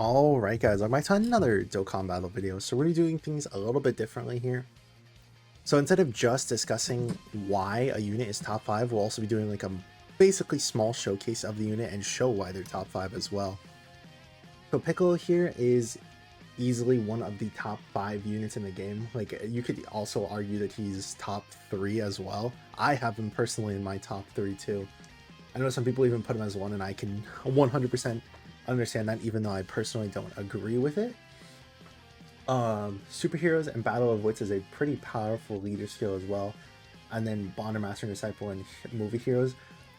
Alright guys, I'm back to another Dokkan battle video. So we're doing things a little bit differently here. So instead of just discussing why a unit is top 5, we'll also be doing like a basically small showcase of the unit and show why they're top 5 as well. So Piccolo here is easily one of the top 5 units in the game. Like, you could also argue that he's top 3 as well. I have him personally in my top 3 too. I know some people even put him as 1, and I can 100% understand that, even though I personally don't agree with it. Superheroes and Battle of Wits is a pretty powerful leader skill as well, and then Bonder, Master, and Disciple and movie heroes.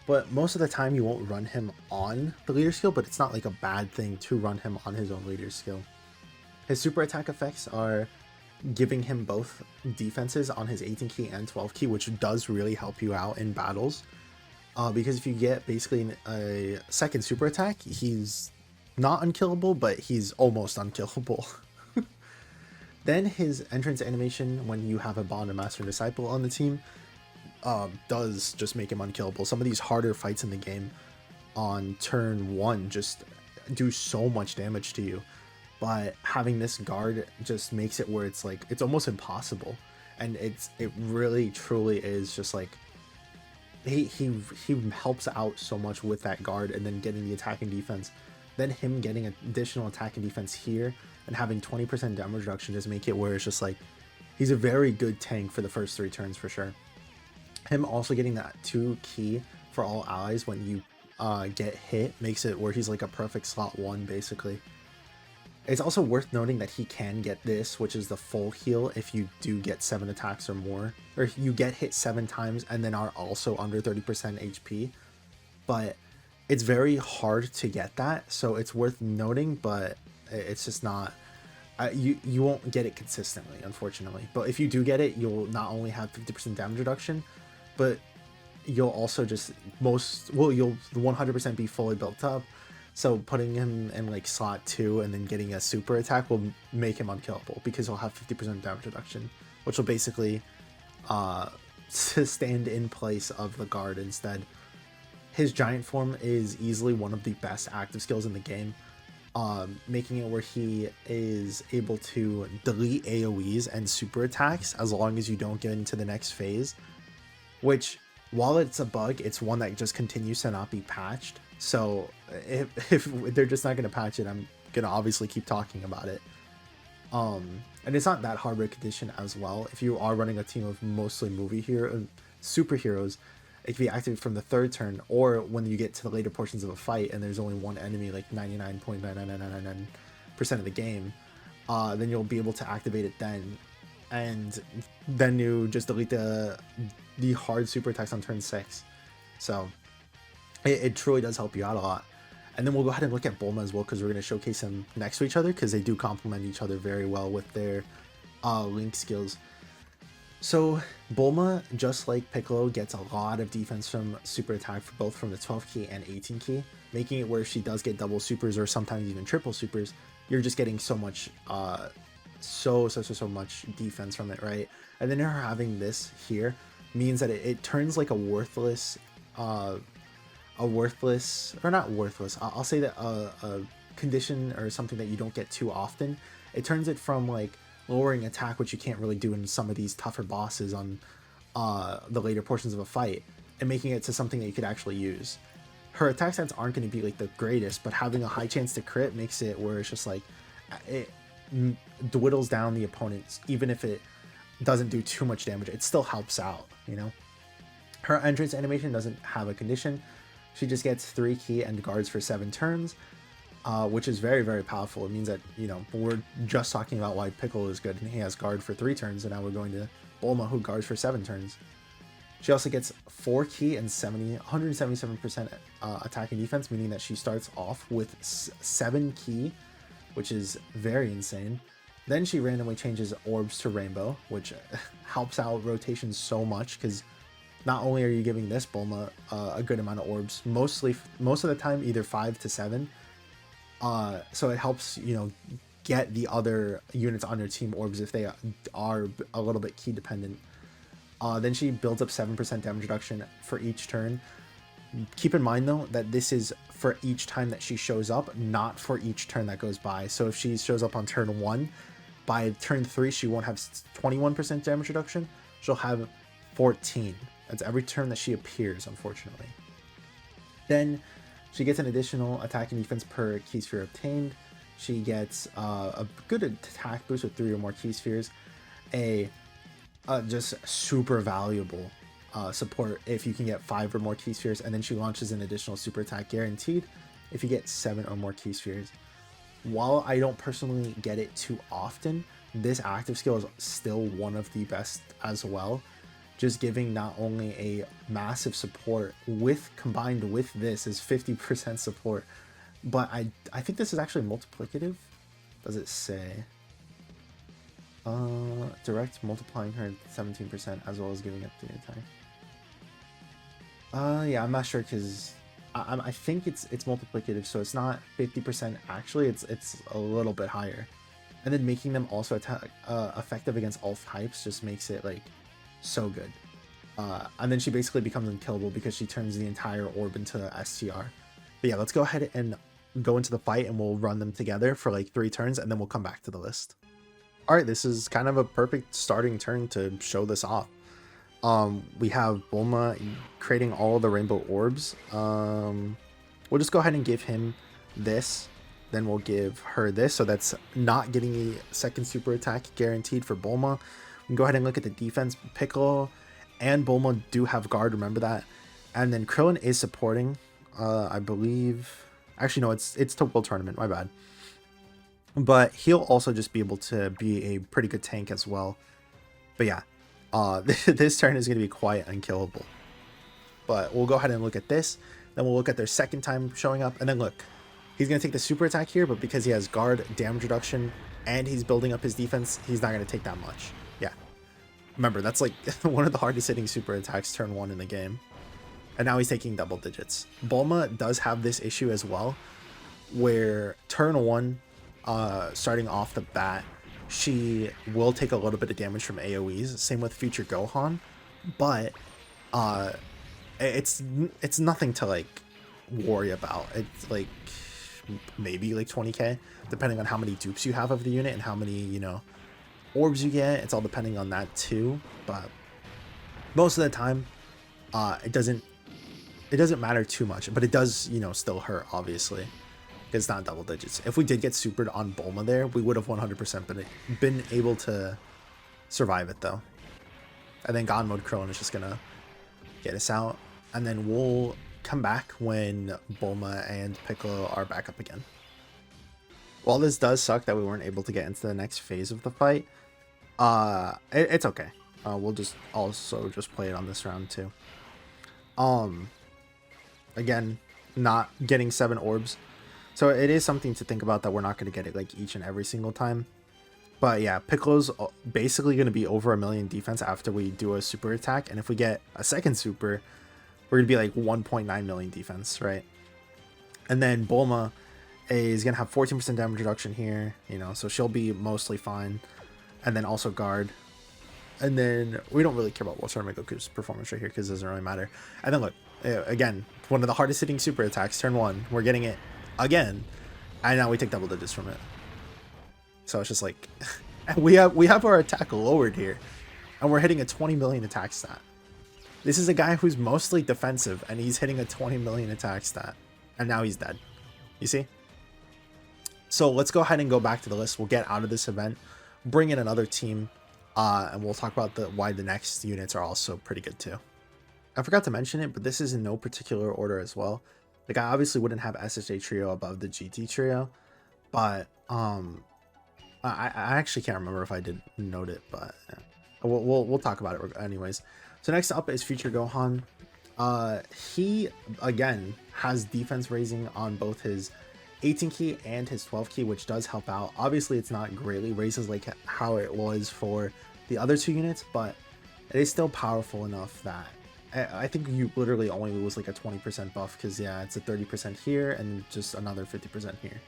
But most of the time you won't run him on the leader skill, but it's not like a bad thing to run him on his own leader skill. His super attack effects are giving him both defenses on his 18 key and 12 key, which does really help you out in battles. Because if you get basically a second super attack, he's not unkillable, but he's almost unkillable. Then his entrance animation, when you have a Bond and Master and Disciple on the team, does just make him unkillable. Some of these harder fights in the game on turn 1 just do so much damage to you, but having this guard just makes it where it's like it's almost impossible. And it really truly is just like he helps out so much with that guard, and then getting the attack and defense, then him getting additional attack and defense here and having 20% damage reduction just make it where it's just like he's a very good tank for the first 3 turns for sure. Him also getting that 2 key for all allies when you get hit makes it where he's like a perfect slot 1 basically. It's also worth noting that he can get this, which is the full heal, if you do get 7 attacks or more, or you get hit 7 times and then are also under 30% HP. But it's very hard to get that, so it's worth noting, but it's just not, you won't get it consistently, unfortunately. But if you do get it, you'll not only have 50% damage reduction, but you'll also just you'll 100% be fully built up. So putting him in like slot 2 and then getting a super attack will make him unkillable, because he'll have 50% damage reduction, which will basically stand in place of the guard instead. His giant form is easily one of the best active skills in the game, making it where he is able to delete AoEs and super attacks as long as you don't get into the next phase, which, while it's a bug, it's one that just continues to not be patched. So if they're just not going to patch it, I'm going to obviously keep talking about it. And it's not that hard of a condition as well. If you are running a team of mostly superheroes, it can be activated from the 3rd turn, or when you get to the later portions of a fight and there's only one enemy, like 99.99999% of the game, then you'll be able to activate it then. And then you just delete the hard super attacks on turn 6. So it truly does help you out a lot. And then we'll go ahead and look at Bulma as well, because we're going to showcase them next to each other, because they do complement each other very well with their link skills. So Bulma, just like Piccolo, gets a lot of defense from super attack, for both from the 12 key and 18 key, making it where if she does get double supers or sometimes even triple supers, you're just getting so much so much defense from it, right? And then her having this here means that it turns like a worthless, or not worthless, I'll say that a condition or something that you don't get too often. It turns it from like lowering attack, which you can't really do in some of these tougher bosses on the later portions of a fight, and making it to something that you could actually use. Her attack stats aren't going to be like the greatest, but having a high chance to crit makes it where it's just like it dwindles down the opponents. Even if it doesn't do too much damage, it still helps out, you know. Her entrance animation doesn't have a condition. She just gets 3 key and guards for 7 turns, which is very, very powerful. It means that, you know, we're just talking about why Piccolo is good and he has guard for 3 turns, and now we're going to Bulma, who guards for 7 turns. She also gets 4 key and 177% attack and defense, meaning that she starts off with 7 key, which is very insane. Then she randomly changes orbs to rainbow, which helps out rotations so much, because not only are you giving this Bulma a good amount of orbs, most of the time either 5 to 7, so it helps, you know, get the other units on your team orbs if they are a little bit key dependent. Then she builds up 7% damage reduction for each turn, Keep in mind though that this is for each time that she shows up, not for each turn that goes by. So if she shows up on turn 1, by turn 3 she won't have 21% damage reduction, she'll have 14. That's every turn that she appears, unfortunately. Then she gets an additional attack and defense per key sphere obtained. She gets a good attack boost with 3 or more key spheres, a just super valuable support if you can get 5 or more key spheres, and then she launches an additional super attack guaranteed if you get 7 or more key spheres. While I don't personally get it too often, this active skill is still one of the best as well, just giving not only a massive support with combined with this is 50% support, but I think this is actually multiplicative. Does it say? Direct multiplying her 17% as well as giving up the attack. Yeah, I'm not sure because I think it's multiplicative, so it's not 50% actually. It's a little bit higher, and then making them also attack effective against all types just makes it like so good. And then she basically becomes unkillable because she turns the entire orb into STR. But yeah, let's go ahead and go into the fight and we'll run them together for like 3 turns and then we'll come back to the list. All right, this is kind of a perfect starting turn to show this off. We have Bulma creating all the rainbow orbs. We'll just go ahead and give him this. Then we'll give her this. So that's not getting a second super attack guaranteed for Bulma. We can go ahead and look at the defense. Piccolo and Bulma do have guard, remember that. And then Krillin is supporting, I believe. Actually, no, it's to World Tournament, my bad. But he'll also just be able to be a pretty good tank as well. But yeah, this turn is going to be quite unkillable. But we'll go ahead and look at this. Then we'll look at their second time showing up. And then look, he's going to take the super attack here, but because he has guard, damage reduction, and he's building up his defense, he's not going to take that much. Yeah. Remember, that's like one of the hardest hitting super attacks turn 1 in the game. And now he's taking double digits. Bulma does have this issue as well, where turn 1, starting off the bat, she will take a little bit of damage from AoEs. Same with future Gohan, but it's nothing to like worry about. It's like maybe like 20k, depending on how many dupes you have of the unit and how many, you know, orbs you get. It's all depending on that too. But most of the time, it doesn't matter too much. But it does, you know, still hurt obviously. It's not double digits. If we did get supered on Bulma there, we would have 100% been able to survive it though. And then God Mode Krillin is just gonna get us out. And then we'll come back when Bulma and Piccolo are back up again. While this does suck that we weren't able to get into the next phase of the fight, it's okay. We'll just also just play it on this round too. Again, not getting 7 orbs. So it is something to think about that we're not going to get it like each and every single time. But yeah, Piccolo's basically going to be over 1 million defense after we do a super attack. And if we get a second super, we're going to be like 1.9 million defense, right? And then Bulma is going to have 14% damage reduction here, you know, so she'll be mostly fine. And then also guard. And then we don't really care about World Tournament Goku's performance right here because it doesn't really matter. And then look, again, one of the hardest hitting super attacks, turn 1. We're getting it again, and now we take double digits from it. So it's just like we have our attack lowered here, and we're hitting a 20 million attack stat. This is a guy who's mostly defensive, and he's hitting a 20 million attack stat, and now he's dead. You see? So let's go ahead and go back to the list. We'll get out of this event, bring in another team, and we'll talk about why the next units are also pretty good too. I forgot to mention it, but this is in no particular order as well. Like, I obviously wouldn't have SSJ Trio above the GT Trio, but I actually can't remember if I did note it, but yeah. We'll talk about it anyways. So next up is Future Gohan. He again has defense raising on both his 18 key and his 12 key, which does help out. Obviously, it's not greatly raises like how it was for the other 2 units, but it is still powerful enough that I think you literally only lose like a 20% buff because yeah, it's a 30% here and just another 50% here.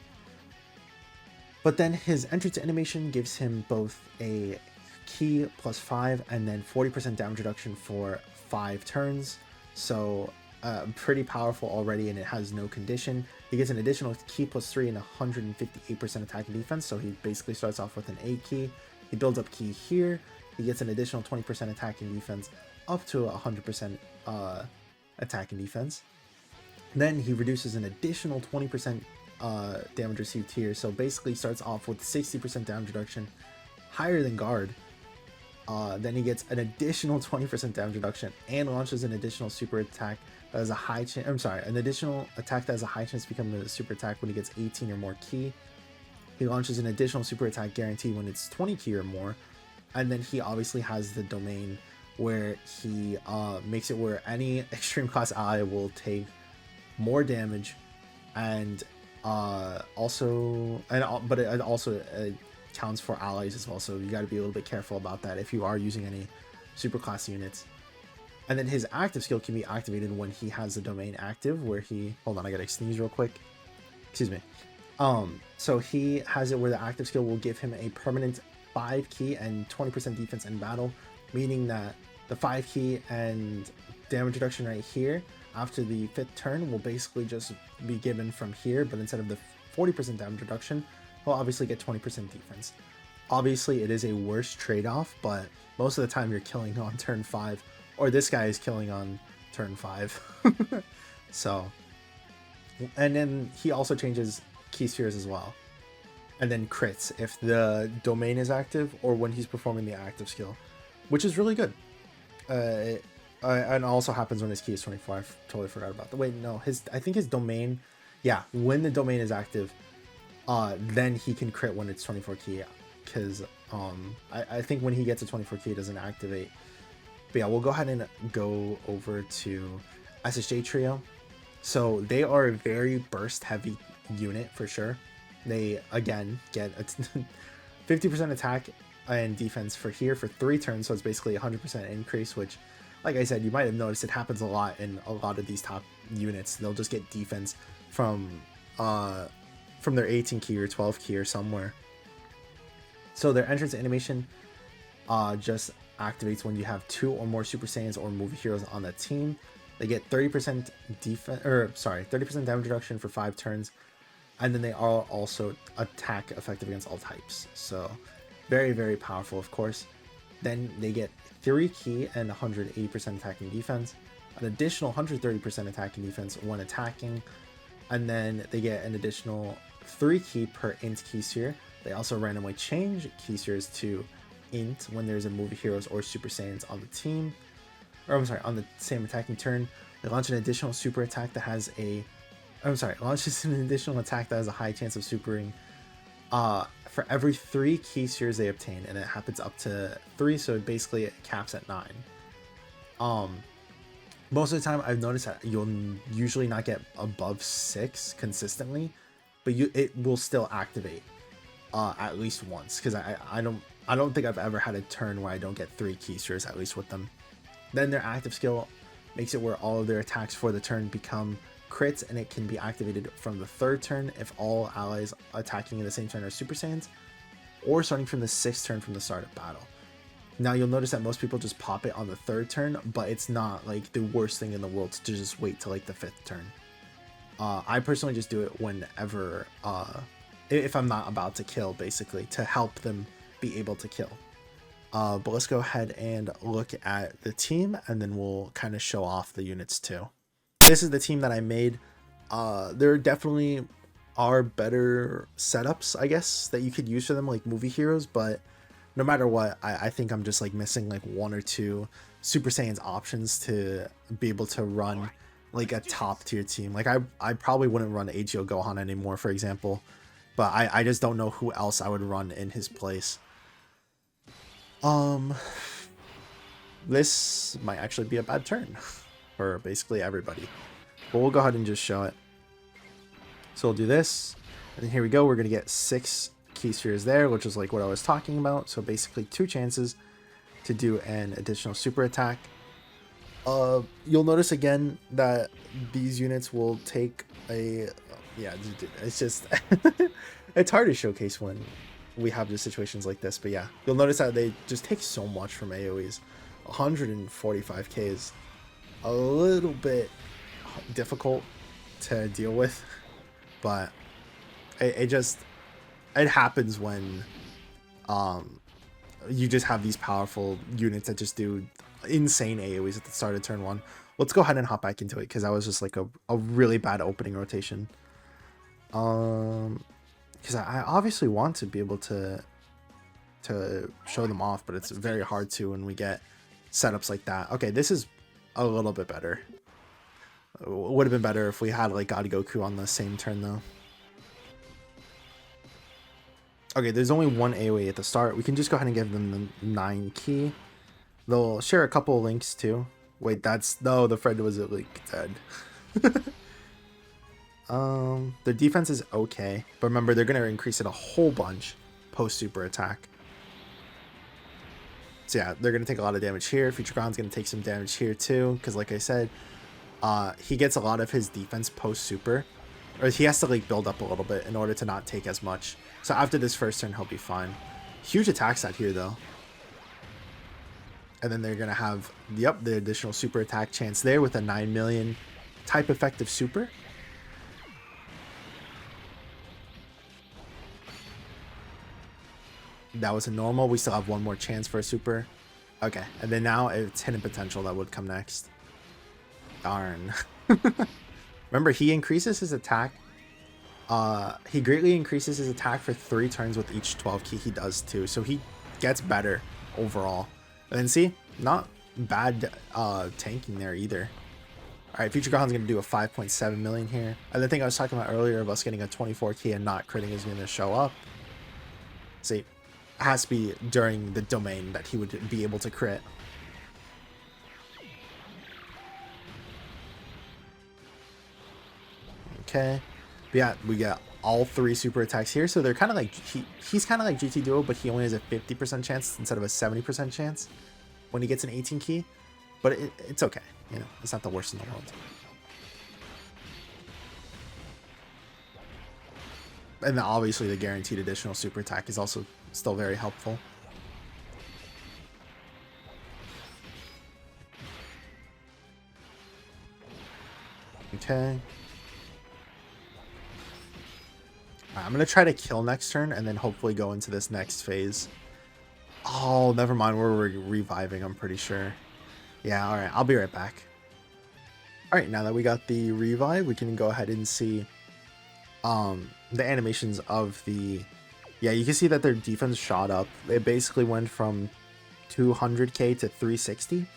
But then his entry to animation gives him both a key +5 and then 40% damage reduction for 5 turns. So pretty powerful already, and it has no condition. He gets an additional key +3 and 158% attack and defense, so he basically starts off with an A key. He builds up key here. He gets an additional 20% attack and defense up to 100% attack and defense. Then he reduces an additional 20% damage received here, so basically starts off with 60% damage reduction, higher than guard. Then he gets an additional 20% damage reduction and launches an additional super attack that has a high chance. I'm sorry, an additional attack that has a high chance to become a super attack when he gets 18 or more key. He launches an additional super attack guarantee when it's 20 key or more. And then he obviously has the domain where he makes it where any extreme class ally will take more damage, and but it also counts for allies as well, so you got to be a little bit careful about that if you are using any super class units. And then his active skill can be activated when he has the domain active, where he, hold on, I gotta sneeze real quick, excuse me. So he has it where the active skill will give him a permanent 5 key and 20% defense in battle, meaning that the 5 key and damage reduction right here after the 5th turn will basically just be given from here, but instead of the 40% damage reduction, he'll obviously get 20% defense. Obviously, it is a worse trade-off, but most of the time you're killing on turn 5, or this guy is killing on turn 5. So, and then he also changes key spheres as well. And then crits if the domain is active or when he's performing the active skill, which is really good. And also happens when his key is 24. I totally forgot about that. Wait, no, I think his domain, yeah, when the domain is active, then he can crit when it's 24 key, because I think when he gets a 24 key, it doesn't activate. But yeah, we'll go ahead and go over to SSJ Trio. So they are a very burst heavy unit for sure. They again get a 50% attack and defense for here for 3 turns, so it's basically 100% increase, which, like I said, you might have noticed it happens a lot in a lot of these top units. They'll just get defense from their 18 key or 12 key or somewhere. So their entrance animation just activates when you have 2 or more Super Saiyans or movie heroes on the team. They get 30% defense, or sorry, 30% damage reduction for 5 turns, and then they are also attack effective against all types. So very, very powerful, of course. Then they get 3 key and 180% attack and defense, an additional 130% attack and defense when attacking, and then they get an additional 3 key per int key sphere. They also randomly change key spheres to int when there's a movie heroes or Super Saiyans on the team, or I'm sorry, on the same attacking turn. They launch an additional super attack that has launches an additional attack that has a high chance of supering for every 3 key spheres they obtain, and it happens up to 3, so basically it caps at 9. Most of the time I've noticed that you'll usually not get above 6 consistently, but it will still activate at least once, because I don't think I've ever had a turn where I don't get 3 key spheres at least with them. Then their active skill makes it where all of their attacks for the turn become crits, and it can be activated from the 3rd turn if all allies attacking in the same turn are Super Saiyans, or starting from the 6th turn from the start of battle. Now you'll notice that most people just pop it on the 3rd turn, but it's not like the worst thing in the world to just wait till like the 5th turn. I personally just do it whenever, if I'm not about to kill, basically, to help them be able to kill. But let's go ahead and look at the team, and then we'll kind of show off the units too. This is the team that I made. There definitely are better setups, I guess, that you could use for them, like movie heroes, but no matter what, I think I'm just like missing like 1 or 2 Super Saiyans options to be able to run like a top tier team. Like I probably wouldn't run AGO Gohan anymore, for example, but I just don't know who else I would run in his place. This might actually be a bad turn for basically everybody, but we'll go ahead and just show it. So we'll do this, and here we go. We're gonna get 6 key spheres there, which is like what I was talking about. So basically 2 chances to do an additional super attack. You'll notice again that these units will take a, yeah, it's just it's hard to showcase when we have just situations like this, but yeah, you'll notice that they just take so much from AoEs. 145k is a little bit difficult to deal with, but it just it happens when you just have these powerful units that just do insane AoEs at the start of turn 1. Let's go ahead and hop back into it because that was just like a really bad opening rotation. Because I obviously want to be able to show them off, but it's very hard to when we get setups like that. Okay, this is a little bit better. It would have been better if we had like God Goku on the same turn though. Okay, there's only one AoE at the start. We can just go ahead and give them the 9 key. They'll share a couple of links too. Wait, that's no, the friend was like dead. The defense is okay, but remember they're gonna increase it a whole bunch post super attack. So yeah, they're gonna take a lot of damage here. Future Gohan's gonna take some damage here too, because like I said, he gets a lot of his defense post super, or he has to like build up a little bit in order to not take as much. So after this first turn, he'll be fine. Huge attack set here though. And then they're gonna have, yep, the additional super attack chance there with a 9 million type effective super. That was a normal. We still have one more chance for a super. Okay, and then now it's hidden potential that would come next. Darn. Remember, he increases his attack. He greatly increases his attack for 3 turns with each 12 key he does too. So he gets better overall. And then see, not bad tanking there either. All right, Future Gohan's gonna do a 5.7 million here. And the thing I was talking about earlier of us getting a 24 key and not critting is gonna show up. See, it has to be during the domain that he would be able to crit. Okay, but yeah, we got all 3 super attacks here, so they're kind of like he's kind of like GT Duo, but he only has a 50% chance instead of a 70% chance when he gets an 18 key. But it's okay, you know, it's not the worst in the world. And then obviously the guaranteed additional super attack is also still very helpful. Okay. I'm going to try to kill next turn and then hopefully go into this next phase. Oh, never mind. We're reviving, I'm pretty sure. Yeah, alright. I'll be right back. Alright, now that we got the revive, we can go ahead and see the animations of the... Yeah, you can see that their defense shot up. It basically went from 200k to 360.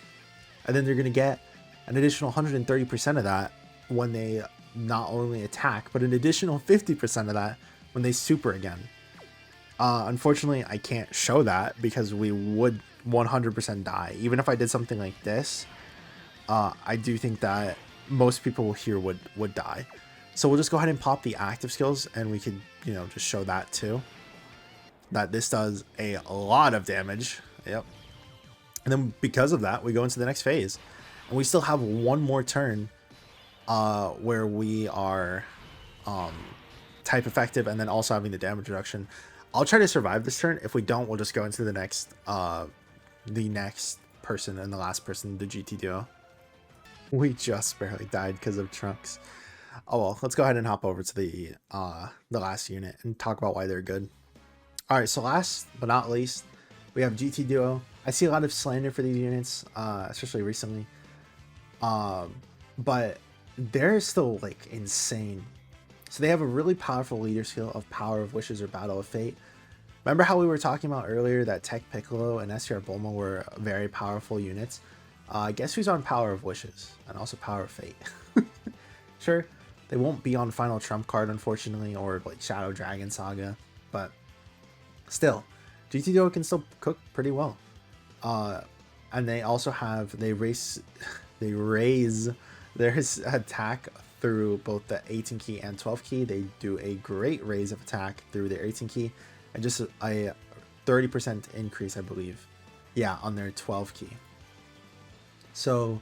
And then they're going to get an additional 130% of that when they not only attack, but an additional 50% of that when they super again. Unfortunately, I can't show that because we would 100% die. Even if I did something like this, I do think that most people here would die. So we'll just go ahead and pop the active skills and we could, you know, just show that too. That this does a lot of damage. Yep. And then because of that, we go into the next phase. And we still have one more turn where we are type effective and then also having the damage reduction. I'll try to survive this turn. If we don't, we'll just go into the next person and the last person, the GT Duo. We just barely died because of Trunks. Oh well, let's go ahead and hop over to the last unit and talk about why they're good. All right, so last but not least, we have GT Duo. I see a lot of slander for these units, especially recently. But they're still like insane. So they have a really powerful leader skill of Power of Wishes or Battle of Fate. Remember how we were talking about earlier that Tech Piccolo and SR Bulma were very powerful units? Guess who's on Power of Wishes and also Power of Fate? Sure, they won't be on Final Trump card, unfortunately, or like Shadow Dragon Saga, but still, GT Duo can still cook pretty well. And they also have, they raise their attack through both the 18 key and 12 key. They do a great raise of attack through their 18 key and just a 30% increase, I believe. Yeah, on their 12 key. So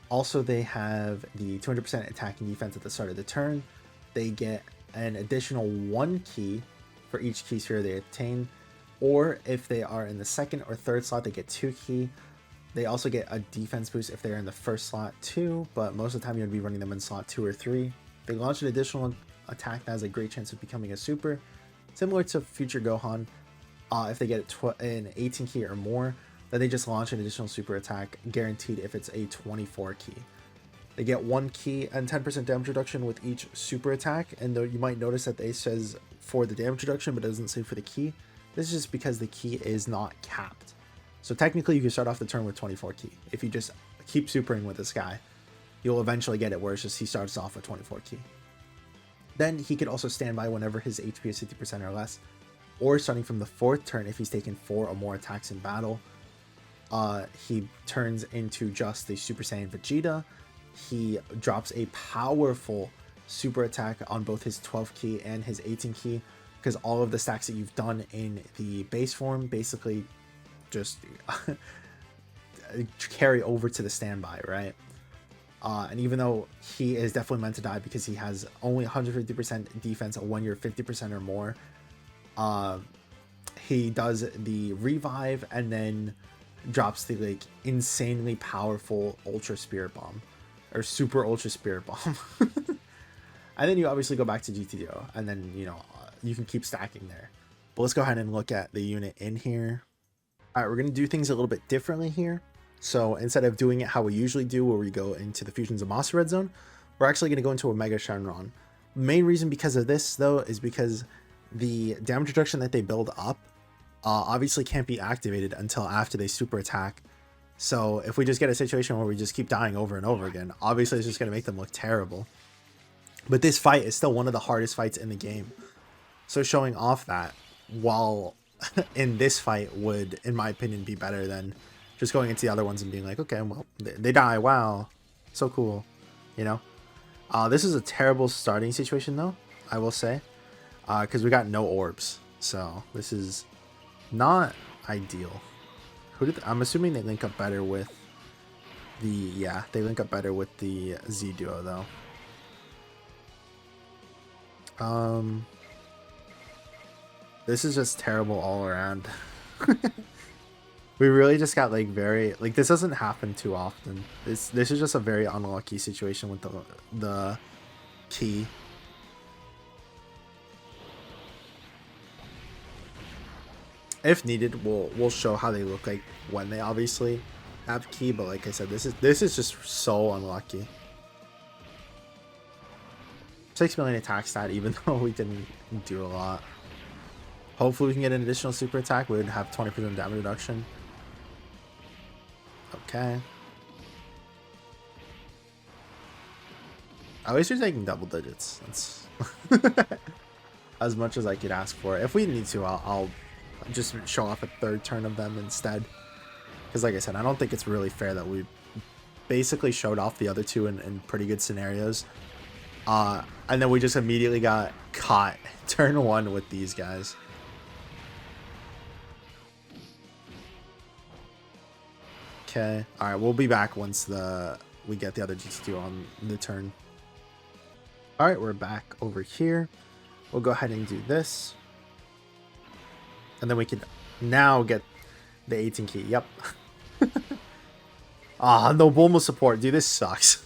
also they have the 200% attack and defense at the start of the turn. They get an additional 1 key for each key sphere they obtain, or if they are in the second or third slot, they get 2 key. They also get a defense boost if they're in the first slot too, but most of the time you're going to be running them in slot 2 or 3. They launch an additional attack that has a great chance of becoming a super, similar to future Gohan. If they get an 18 key or more, then they just launch an additional super attack, guaranteed if it's a 24 key. They get 1 key and 10% damage reduction with each super attack, and though you might notice that it says for the damage reduction but it doesn't say for the key, this is just because the key is not capped. So technically you can start off the turn with 24 key. If you just keep supering with this guy, you'll eventually get it where it's just he starts off with 24 key. Then he could also stand by whenever his HP is 50% or less, or starting from the 4th turn if he's taken 4 or more attacks in battle. He turns into just the Super Saiyan Vegeta. He drops a powerful super attack on both his 12 key and his 18 key, because all of the stacks that you've done in the base form basically just carry over to the standby, right? And even though he is definitely meant to die because he has only 150% defense when you're 50% or more, he does the revive and then drops the like insanely powerful Ultra Spirit Bomb, or Super Ultra Spirit Bomb. And then you obviously go back to GTO, and then you can keep stacking there. But let's go ahead and look at the unit in here. All right, we're going to do things a little bit differently here. So instead of doing it how we usually do, where we go into the Fusion Zamasu Red Zone, we're actually going to go into a Mega Shenron. Main reason because of this, though, is because the damage reduction that they build up obviously can't be activated until after they super attack. So if we just get a situation where we just keep dying over and over again, obviously it's just going to make them look terrible. But this fight is still one of the hardest fights in the game. So showing off that while in this fight would, in my opinion, be better than just going into the other ones and being like, okay, well, they die. Wow. So cool. This is a terrible starting situation, though, I will say, because we got no orbs. So this is not ideal. I'm assuming they link up better with they link up better with the Z Duo, though. This is just terrible all around. We really just got this doesn't happen too often. This is just a very unlucky situation with the key. If needed, we'll show how they look like when they obviously have key, but like I said, this is just so unlucky. 6 million attack stat, even though we didn't do a lot. Hopefully we can get an additional super attack. We would have 20% damage reduction. Okay. At least you're taking double digits. That's as much as I could ask for. If we need to, I'll just show off a 3rd turn of them instead. Because like I said, I don't think it's really fair that we basically showed off the other 2 in pretty good scenarios. And then we just immediately got caught turn 1 with these guys. Okay. All right, we'll be back once we get the other GT2 on the turn. All right, we're back over here. We'll go ahead and do this. And then we can now get the 18 key. Yep. No Bulma support. Dude, this sucks.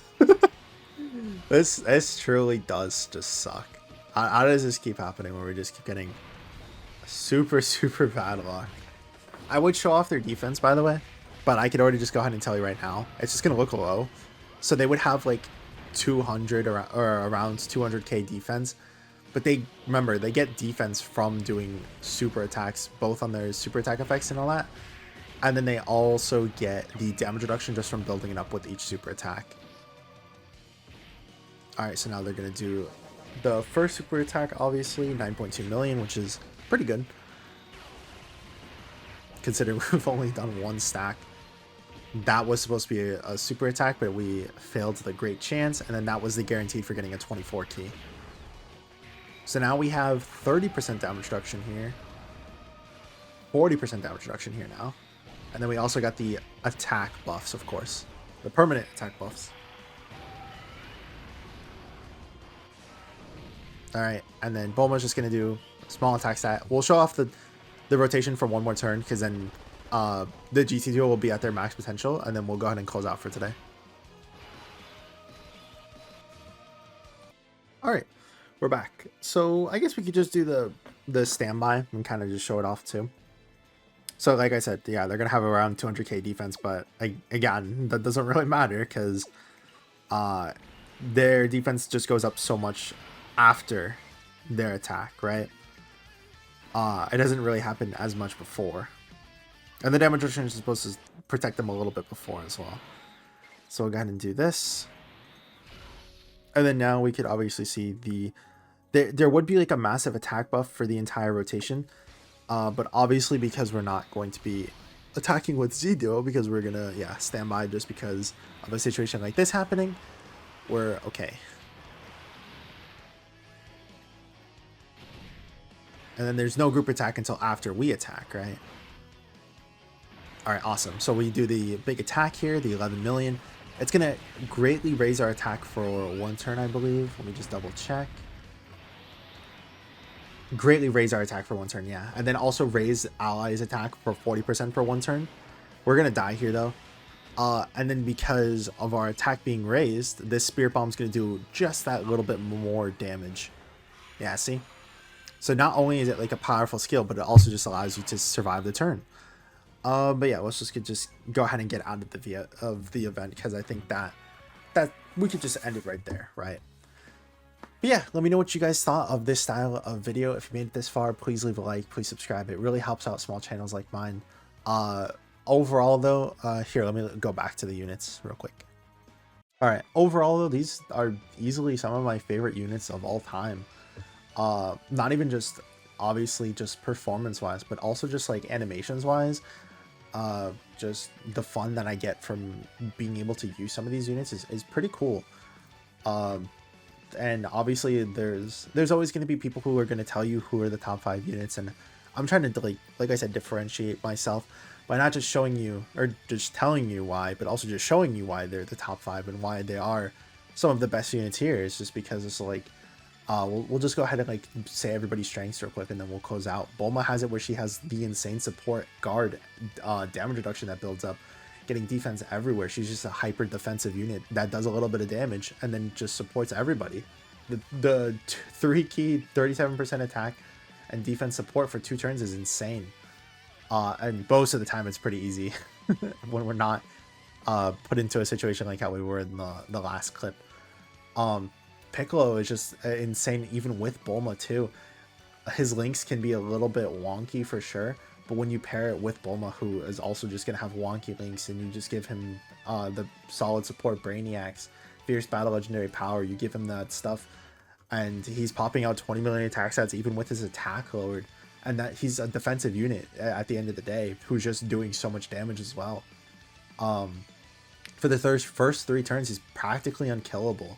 This truly does just suck. How does this keep happening where we just keep getting super bad luck? I would show off their defense, by the way, but I could already just go ahead and tell you right now, it's just going to look low. So they would have like 200 or around 200k defense, but remember, they get defense from doing super attacks, both on their super attack effects and all that. And then they also get the damage reduction just from building it up with each super attack. Alright, so now they're going to do the first super attack, obviously, 9.2 million, which is pretty good, considering we've only done 1 stack. That was supposed to be a super attack, but we failed the great chance, and then that was the guarantee for getting a 24 key. So now we have 30% damage reduction here, 40% damage reduction here now, and then we also got the attack buffs, of course, the permanent attack buffs. Alright, and then Bulma's just going to do small attack stat. We'll show off the rotation for 1 more turn, because then the GT duo will be at their max potential, and then we'll go ahead and close out for today. All right, we're back. So I guess we could just do the standby and kind of just show it off too. So like I said, yeah, they're gonna have around 200k defense, but again, that doesn't really matter because their defense just goes up so much after their attack, right? It doesn't really happen as much before. And the damage reduction is supposed to protect them a little bit before as well. So we'll go ahead and do this. And then now we could obviously see there would be like a massive attack buff for the entire rotation. But obviously because we're not going to be attacking with Z-Duo, because we're gonna stand by just because of a situation like this happening, we're okay. And then there's no group attack until after we attack, right? All right, awesome. So we do the big attack here, the 11 million. It's going to greatly raise our attack for one turn, I believe. Let me just double check. Greatly raise our attack for one turn, yeah. And then also raise allies' attack for 40% for one turn. We're going to die here, though. And then because of our attack being raised, this Spirit Bomb is going to do just that little bit more damage. Yeah, see? So not only is it like a powerful skill, but it also just allows you to survive the turn. But yeah, let's just go ahead and get out of the event, because I think that we could just end it right there, right? But yeah, let me know what you guys thought of this style of video. If you made it this far, please leave a like, please subscribe. It really helps out small channels like mine. Overall though, here, let me go back to the units real quick. All right, overall though, these are easily some of my favorite units of all time. Not even just obviously just performance wise, but also just like animations wise. Just the fun that I get from being able to use some of these units is pretty cool. And obviously there's always going to be people who are going to tell you who are the top 5 units, and I'm trying to like I said, differentiate myself by not just showing you or just telling you why, but also just showing you why they're the top 5 and why they are some of the best units here. It's just because it's like we'll just go ahead and like say everybody's strengths real quick, and then we'll close out. Bulma has it where she has the insane support guard damage reduction that builds up, getting defense everywhere. She's just a hyper defensive unit that does a little bit of damage and then just supports everybody. The 3 key 37% attack and defense support for 2 turns is insane. And most of the time it's pretty easy when we're not put into a situation like how we were in the last clip. Piccolo is just insane even with Bulma too. His links can be a little bit wonky for sure, but when you pair it with Bulma, who is also just going to have wonky links, and you just give him the solid support Brainiacs, Fierce Battle Legendary Power, you give him that stuff, and he's popping out 20 million attack stats even with his attack lowered, and that he's a defensive unit at the end of the day who's just doing so much damage as well. For the first 3 turns, he's practically unkillable.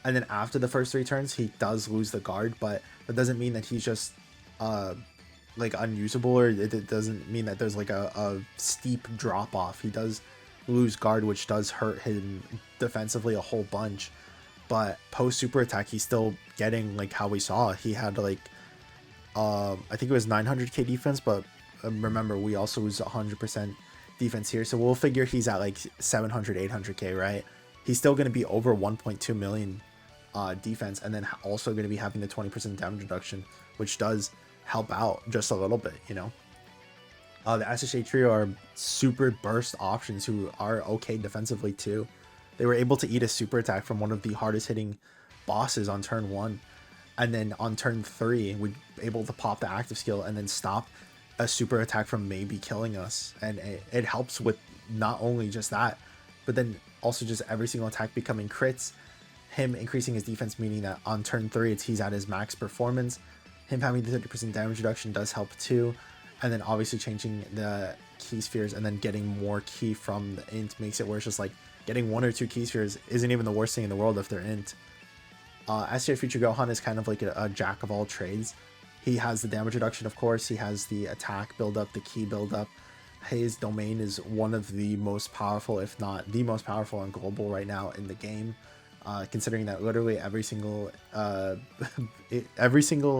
And then after the first 3 turns, he does lose the guard, but that doesn't mean that he's just like unusable, or it doesn't mean that there's like a steep drop off. He does lose guard, which does hurt him defensively a whole bunch, but post super attack he's still getting like how we saw. He had like I think it was 900k defense, but remember we also lose 100% defense here, so we'll figure he's at like 700 800k, right? He's still going to be over 1.2 million defense, and then also going to be having the 20% damage reduction, which does help out just a little bit, you know. The SSJ Trio are super burst options who are okay defensively too. They were able to eat a super attack from one of the hardest hitting bosses on turn 1, and then on turn 3 we're able to pop the active skill and then stop a super attack from maybe killing us. And it helps with not only just that, but then also just every single attack becoming crits, him increasing his defense, meaning that on turn 3 he's at his max performance. Him having the 30% damage reduction does help too, and then obviously changing the key spheres and then getting more key from the int makes it where it's just like getting 1 or 2 key spheres isn't even the worst thing in the world if they're int. SJ Future Gohan is kind of like a jack of all trades. He has the damage reduction, of course, he has the attack build up, the key build up. His domain is one of the most powerful, if not the most powerful on global right now in the game, considering that literally every single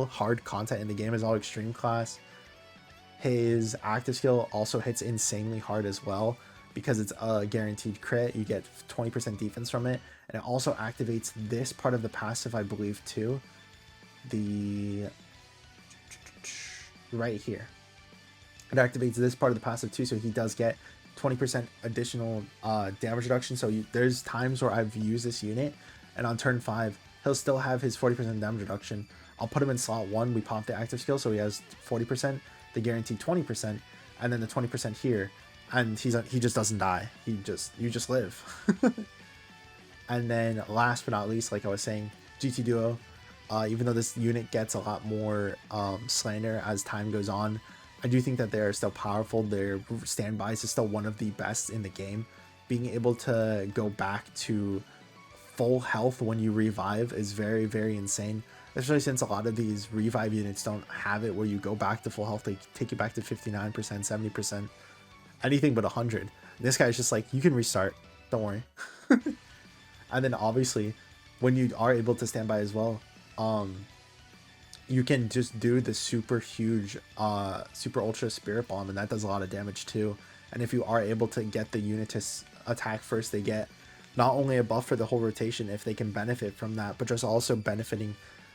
hard content in the game is all extreme class. His active skill also hits insanely hard as well because it's a guaranteed crit. You get 20% defense from it, and it also activates this part of the passive, I believe, too. The right here, it activates this part of the passive too, so he does get 20% additional damage reduction. So there's times where I've used this unit, and on turn 5 he'll still have his 40% damage reduction. I'll put him in slot 1, we pop the active skill, so he has 40%, the guaranteed 20%, and then the 20% here, and he just doesn't die. You just live. And then last but not least, like I was saying, GT Duo, even though this unit gets a lot more slander as time goes on, I do think that they are still powerful. Their standbys is still one of the best in the game. Being able to go back to full health when you revive is very, very insane, especially since a lot of these revive units don't have it where you go back to full health. They take you back to 59%, 70%, anything but 100. This guy's just like, you can restart, don't worry. And then obviously when you are able to stand by as well, you can just do the super huge super ultra spirit bomb, and that does a lot of damage too. And if you are able to get the unit to attack first, they get not only a buff for the whole rotation if they can benefit from that, but just also benefiting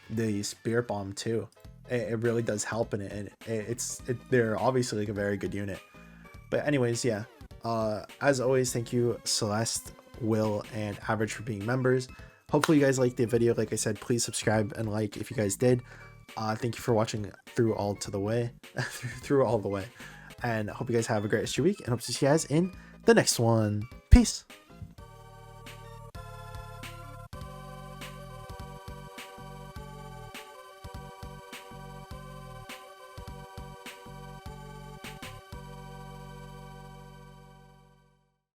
the spirit bomb too. It really does help in it, and they're obviously like a very good unit. But anyways, yeah, as always, thank you Celeste, Will, and Average for being members. Hopefully you guys liked the video. Like I said, please subscribe and like if you guys did. Thank you for watching through all the way, and I hope you guys have a great rest of your week, and hope to see you guys in the next one. Peace.